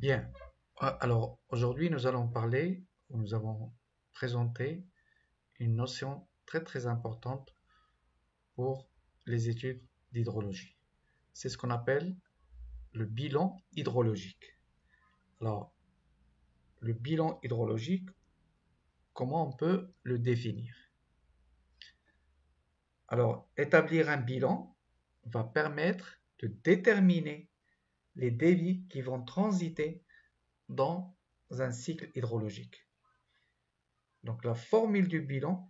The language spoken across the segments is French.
Bien. Alors, aujourd'hui, nous allons parler, ou nous avons présenté une notion très très importante pour les études d'hydrologie. C'est ce qu'on appelle le bilan hydrologique. Alors, le bilan hydrologique, comment on peut le définir? Alors, établir un bilan va permettre de déterminer les débits qui vont transiter dans un cycle hydrologique. Donc, la formule du bilan,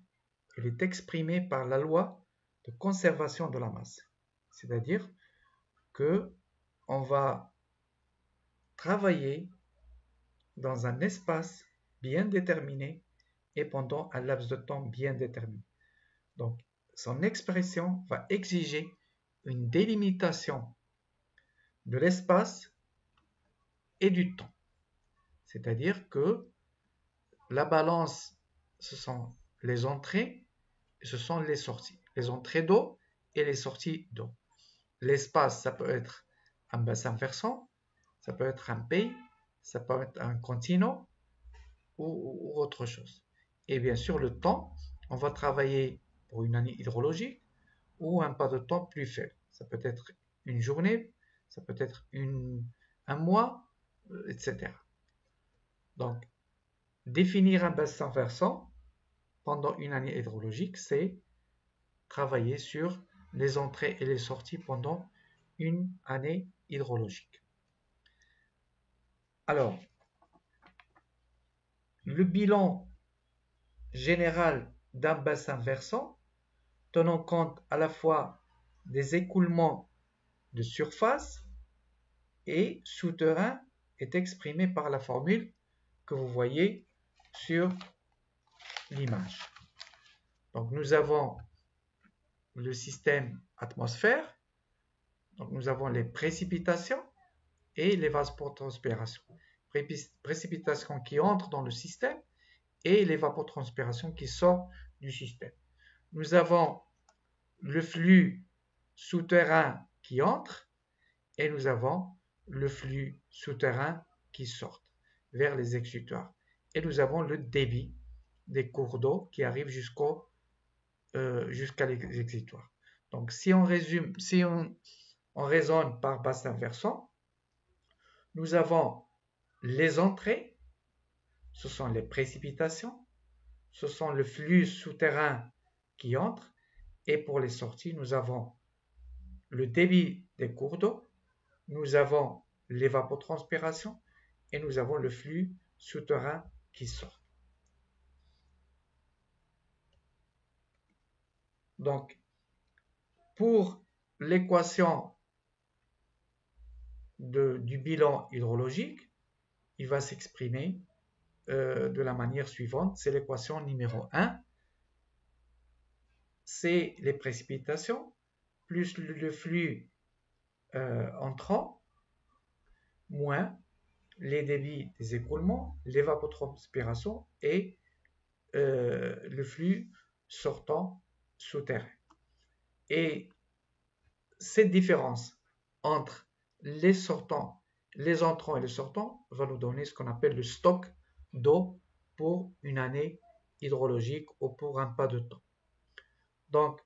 elle est exprimée par la loi de conservation de la masse. C'est-à-dire que on va travailler dans un espace bien déterminé et pendant un laps de temps bien déterminé. Donc, son expression va exiger une délimitation de l'espace et du temps. C'est-à-dire que la balance, ce sont les entrées et ce sont les sorties. Les entrées d'eau et les sorties d'eau. L'espace, ça peut être un bassin versant, ça peut être un pays, ça peut être un continent ou autre chose. Et bien sûr, le temps, on va travailler pour une année hydrologique ou un pas de temps plus faible. Ça peut être une journée, ça peut être un mois, etc. Donc, définir un bassin versant pendant une année hydrologique, c'est travailler sur les entrées et les sorties pendant une année hydrologique. Alors, le bilan général d'un bassin versant, tenant compte à la fois des écoulements de surface et souterrain, est exprimé par la formule que vous voyez sur l'image. Donc nous avons le système atmosphère, donc nous avons les précipitations et l'évapotranspiration. Précipitations qui entrent dans le système et l'évapotranspiration qui sort du système. Nous avons le flux souterrain qui entre et nous avons le flux souterrain qui sort vers les exutoires. Et nous avons le débit des cours d'eau qui arrivent jusqu'à les exutoires. Donc si on résume, si on raisonne par bassin versant, nous avons les entrées, ce sont les précipitations, ce sont le flux souterrain qui entre, et pour les sorties, nous avons le débit des cours d'eau, nous avons l'évapotranspiration et nous avons le flux souterrain qui sort. Donc, pour l'équation du bilan hydrologique, il va s'exprimer de la manière suivante. C'est l'équation numéro 1. C'est les précipitations plus le flux entrant moins les débits des écoulements, l'évapotranspiration et le flux sortant souterrain. Et cette différence entre les sortants, les entrants et les sortants va nous donner ce qu'on appelle le stock d'eau pour une année hydrologique ou pour un pas de temps. Donc,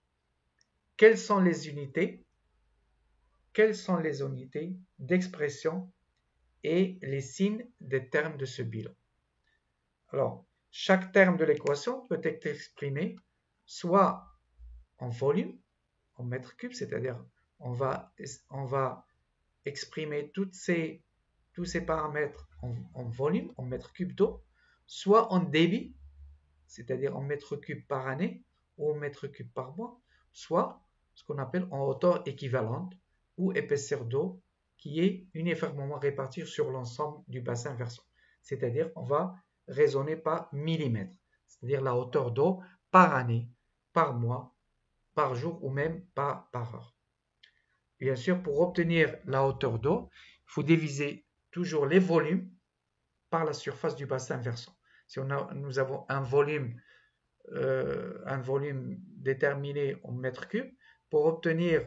quelles sont les unités? Quelles sont les unités d'expression et les signes des termes de ce bilan? Alors, chaque terme de l'équation peut être exprimé soit en volume, en mètres cubes, c'est-à-dire on va exprimer tous ces paramètres en volume, en mètres cubes d'eau, soit en débit, c'est-à-dire en mètres cubes par année ou en mètres cubes par mois, soit ce qu'on appelle en hauteur équivalente ou épaisseur d'eau qui est uniformément répartie sur l'ensemble du bassin versant. C'est-à-dire on va raisonner par millimètres, c'est-à-dire la hauteur d'eau par année, par mois, par jour ou même par heure. Bien sûr, pour obtenir la hauteur d'eau, il faut diviser toujours les volumes par la surface du bassin versant. Si nous avons un volume déterminé en mètres cubes, pour obtenir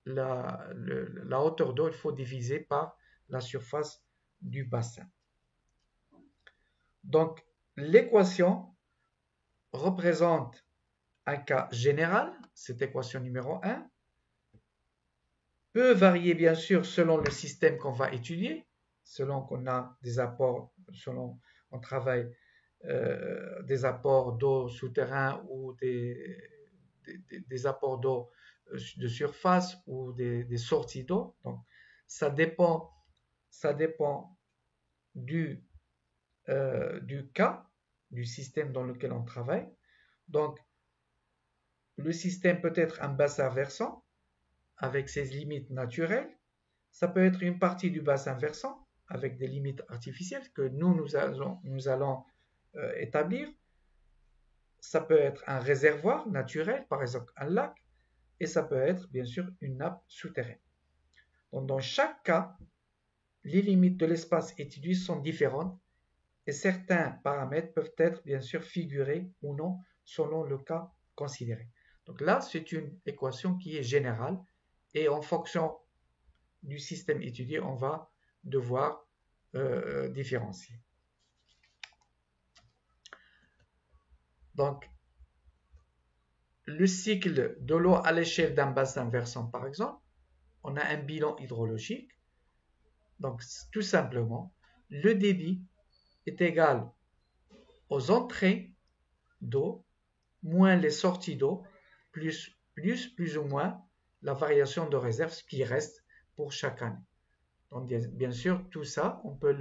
la hauteur d'eau, il faut diviser par la surface du bassin. Donc, l'équation représente un cas général, cette équation numéro 1, peut varier bien sûr selon le système qu'on va étudier, selon qu'on a des apports, selon on travaille des apports d'eau souterrains ou des apports d'eau de surface ou des sorties d'eau. Donc, ça dépend du cas, du système dans lequel on travaille. Donc, le système peut être un bassin versant avec ses limites naturelles. Ça peut être une partie du bassin versant avec des limites artificielles que nous allons établir. Ça peut être un réservoir naturel, par exemple un lac, et ça peut être bien sûr une nappe souterraine. Donc, dans chaque cas, les limites de l'espace étudié sont différentes et certains paramètres peuvent être bien sûr figurés ou non selon le cas considéré. Donc là, c'est une équation qui est générale et en fonction du système étudié, on va devoir différencier. Donc, le cycle de l'eau à l'échelle d'un bassin versant, par exemple, on a un bilan hydrologique. Donc, tout simplement, le débit est égal aux entrées d'eau moins les sorties d'eau plus ou moins la variation de réserve qui reste pour chaque année. Donc, bien sûr, tout ça, on peut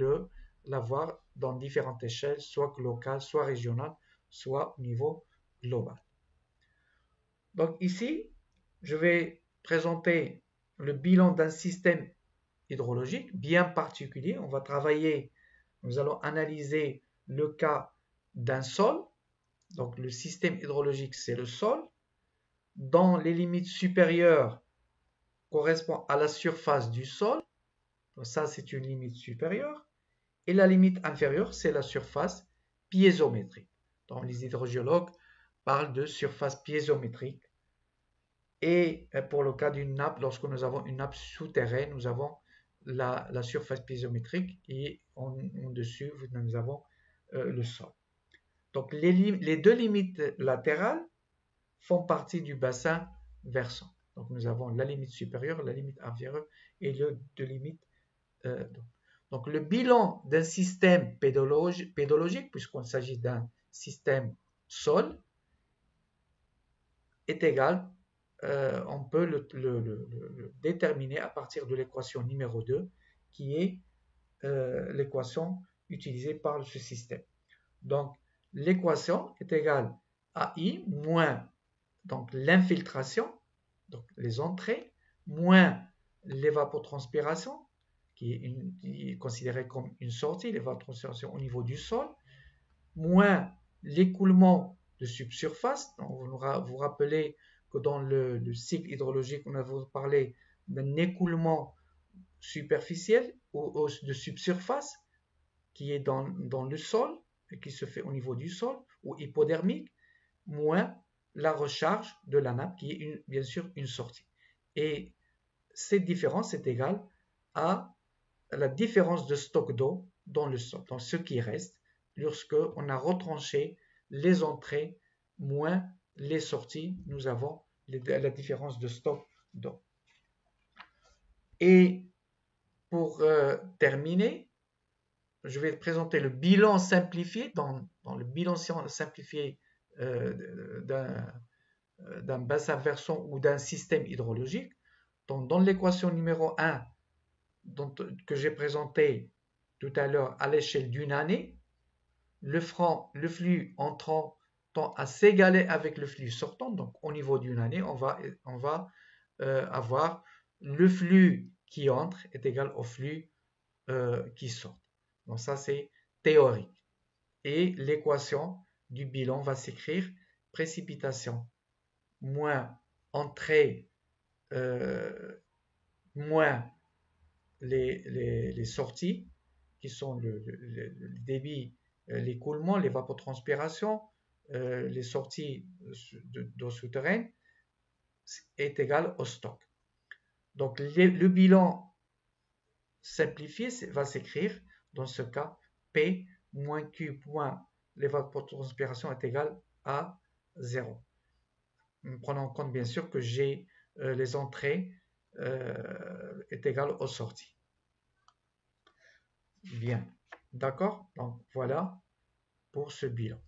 l'avoir dans différentes échelles, soit locales, soit régionales, soit au niveau global. Donc ici, je vais présenter le bilan d'un système hydrologique bien particulier. On va travailler, nous allons analyser le cas d'un sol. Donc le système hydrologique, c'est le sol, dont les limites supérieures correspondent à la surface du sol. Donc ça, c'est une limite supérieure. Et la limite inférieure, c'est la surface piézométrique. Donc les hydrogéologues parlent de surface piézométrique. Et pour le cas d'une nappe, lorsque nous avons une nappe souterraine, nous avons la surface piézométrique et en dessus, nous avons le sol. Donc les deux limites latérales font partie du bassin versant. Donc nous avons la limite supérieure, la limite inférieure et les deux limites. Donc le bilan d'un système pédologique, puisqu'il s'agit d'un système sol, est égal, on peut le déterminer à partir de l'équation numéro 2, qui est l'équation utilisée par ce système. Donc, l'équation est égale à I moins donc l'infiltration, donc les entrées, moins l'évapotranspiration, qui est considérée comme une sortie, l'évapotranspiration au niveau du sol, moins l'écoulement de subsurface. Donc, vous rappelez que dans le cycle hydrologique, on a parlé d'un écoulement superficiel ou de subsurface qui est dans le sol et qui se fait au niveau du sol, ou hypodermique, moins la recharge de la nappe qui est bien sûr une sortie. Et cette différence est égale à la différence de stock d'eau dans le sol, donc ce qui reste lorsque on a retranché les entrées moins les sorties, nous avons la différence de stock d'eau. Et pour terminer, je vais présenter le bilan simplifié, dans le bilan simplifié d'un bassin versant ou d'un système hydrologique. Donc, dans l'équation numéro 1 que j'ai présentée tout à l'heure à l'échelle d'une année, le flux entrant tend à s'égaler avec le flux sortant. Donc, au niveau d'une année, on va avoir le flux qui entre est égal au flux qui sort. Donc, ça, c'est théorique. Et l'équation du bilan va s'écrire précipitation moins entrée moins les sorties, qui sont le débit, l'écoulement, l'évapotranspiration, les sorties d'eau souterraine, est égal au stock. Donc le bilan simplifié va s'écrire dans ce cas, P moins Q moins l'évapotranspiration est égal à 0. Prenons en compte bien sûr que j'ai les entrées est égal aux sorties. Bien, d'accord? Donc voilà pour ce bilan.